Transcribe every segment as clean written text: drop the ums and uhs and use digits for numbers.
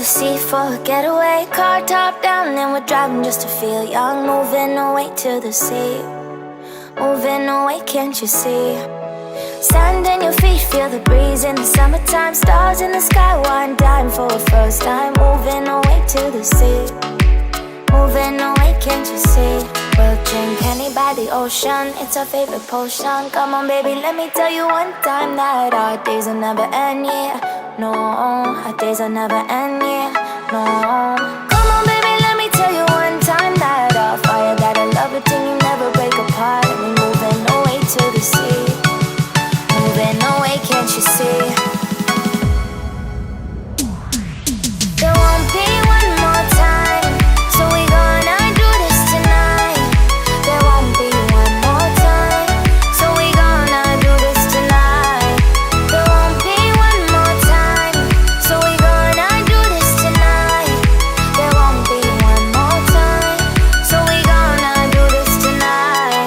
sea for a getaway. Car top down and we're driving just to feel young. Moving away to the sea, moving away, can't you see? Sand in your feet, feel the breeze in the summertime. Stars in the sky, one dime for a first time. Moving away to the sea, moving away, can't you see? We'll drink honey by the ocean, it's our favorite potion. Come on baby, let me tell you one time that our days will never end, yeah. No, our days will never end, yeah. No. Come on baby, let me tell you one time that our fire got a love it till you never break apart. And we're moving away to the sea, moving away, can't you see? There won't be one more time, so we gonna do this tonight. There won't be one more time, so we gonna do this tonight. There won't be one more time, so we gonna do this tonight. There won't be one more time, so we gonna do this tonight.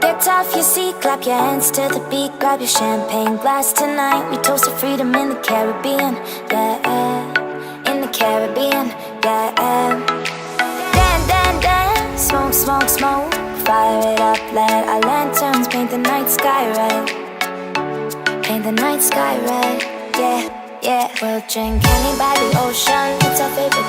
Get off your seat, clap your hands to the beat. Grab your champagne glass tonight. We toast to freedom in the Caribbean, yeah. In the Caribbean, yeah. Dance, dance, dance, smoke, smoke, smoke. Fire it up, let our lanterns paint the night sky red. Paint the night sky red, yeah, yeah. We'll drink honey by the ocean, it's our favorite